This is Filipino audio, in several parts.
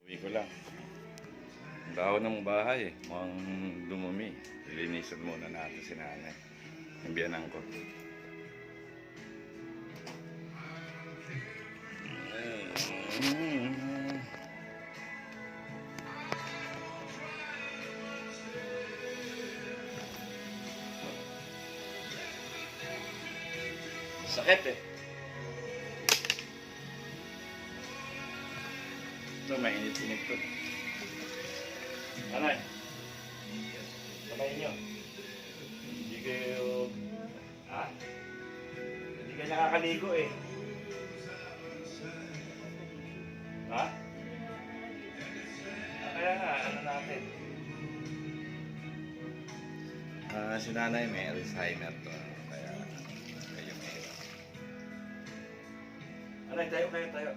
Uwi ko lang. Ang dahon ng bahay, mukhang dumumi. Ilinisan muna natin si nanay. Yung biyanan ko. Sakit eh. Ito, mainit-init ko. Anay, kamay nyo. Hindi kayo... Ha? Hindi kayo nakakaligo eh. Ha? Kaya nga, ano natin? Si nanay may Alzheimer to. Kaya, kayo may... Anay, tayo.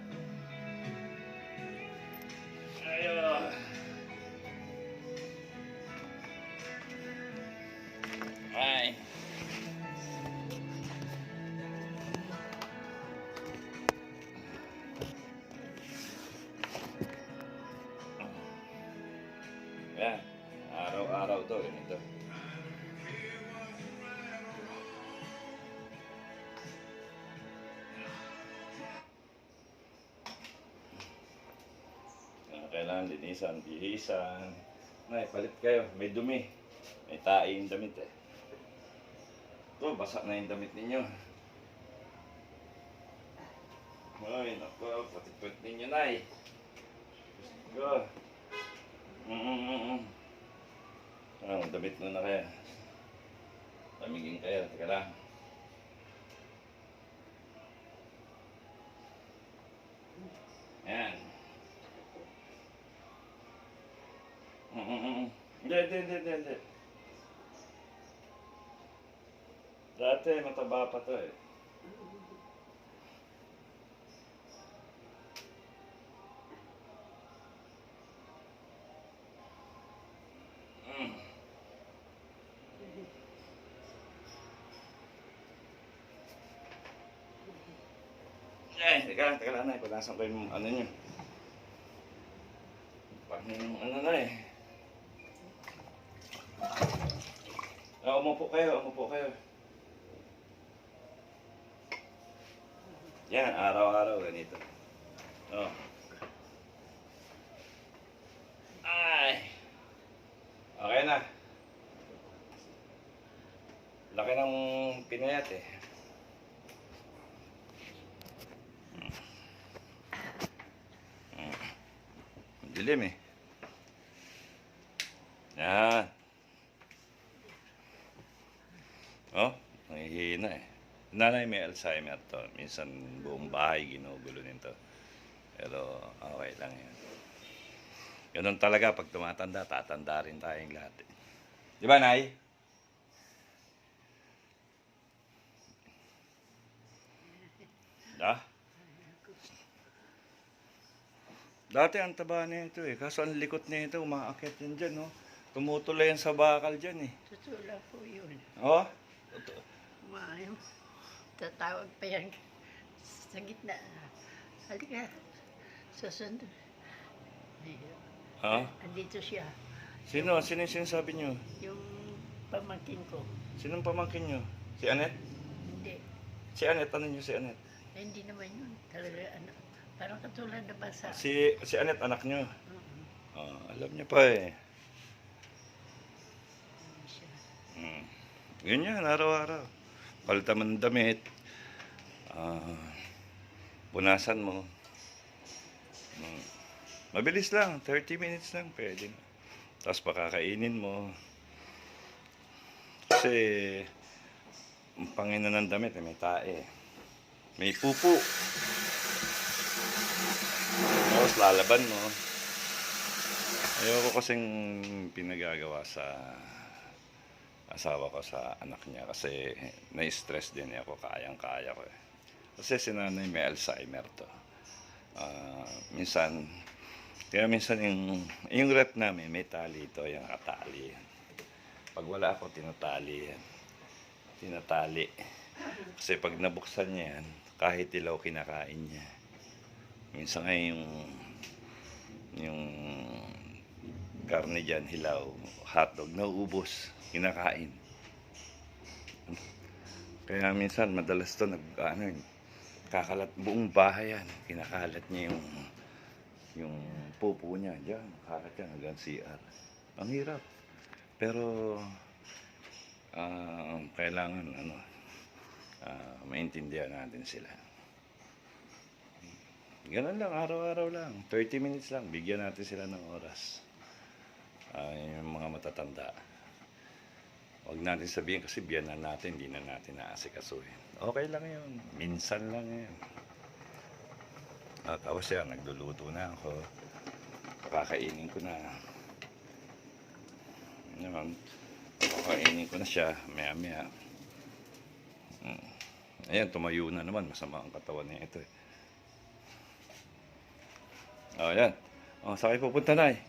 Ayun. Ay. Yan. Araw-araw to. Ganito. Kailangan linisan, bihisan. Nay, palit kayo. May dumi. May tae yung damit eh. Ito, basa na yung damit ninyo. Ay, naku, patit-patit ninyo, Nay. Go. Damit na kaya. Tamigin kayo, teka lang. Yan. Hindi. Dati, mataba pa to eh. Teka lang, Nay. Paglasan ko yung ano nyo. Ano na eh. Umupo kayo. Yan, araw-araw ganito. Oh. Ay. Okay na. Laki ng pinayat eh. Dilim eh. Yan. Oh, nangihina eh. Nanay may Alzheimer to. Minsan buong bahay ginugulo nito. Pero okay lang yan. Ganun talaga pag tumatanda, tatanda rin tayong lahat eh. Di ba, Nay? Dati ang taba nito eh. Kaso ang likot nito, umaakyat yan dyan, no? Tumutuloy yan sa bakal dyan eh. Tutula po yun. Oh? Umayos. Tatawag pa yan sa gitna. Halika. Susunod. Ha? Andito siya. Sino yung sinasabi nyo? Yung pamangkin ko. Sinong pamangkin nyo? Si Anet? Hindi. Si Anet, ano nyo si Anet? Hindi naman yun. Talaga ano. Parang katulad na basa. Si Anet, anak nyo? Alam nyo pa eh. Ganyan, araw-araw. Palitan mo ng damit. Punasan mo. Mabilis lang, 30 minutes lang, pwede na. Tapos pakakainin mo. Kasi, ang pangina ng damit, may tae. May pupo. Tapos lalaban mo. Ayoko kasing pinagagawa sa asawa ko sa anak niya kasi na-stress din ako, kayang-kaya ko eh. Kasi si nanay may Alzheimer to. Minsan yung rep namin may tali ito, yung katali. Pag wala ako, tinatali yan. Tinatali. Kasi pag nabuksan niya yan, kahit ilaw kinakain niya. Minsan nga yung karne dyan, hilaw, hotdog, nauubos, kinakain. Kaya minsan, madalas to, kakalat buong bahay yan. Kinakalat niya yung pupo niya. Diyan, kalat yan hanggang CR. Ang hirap. Pero, kailangan, maintindihan natin sila. Ganun lang, araw-araw lang. 30 minutes lang, bigyan natin sila ng oras. Yung mga matatanda. Huwag natin sabihin kasi biyanan natin, hindi na natin naasikasuhin. Okay lang yun. Minsan lang yun. Tapos yan, nagluluto na ako. Kakainin ko na. Naman, kakainin ko na siya, maya-maya. Ayan, tumayo na naman. Masama ang katawan niya ito eh. Ayan. Saan kayo pupunta na eh?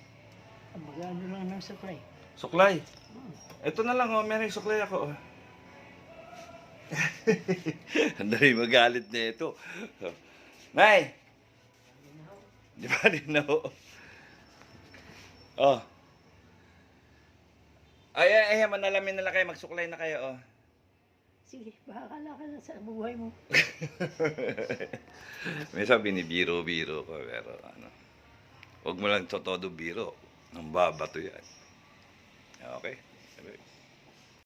Magano lang ng supply. Suklay. Ito na lang, meron yung suklay ako. Ang dali magalit na ito. Nay! Di ba rin na ho? Ay, manalamin na lang kayo, magsuklay na kayo, Sige, bahala ka na sa buhay mo. May sabi ni biro-biro ko, pero huwag mo lang todo biro. Ang babato yan. Okay?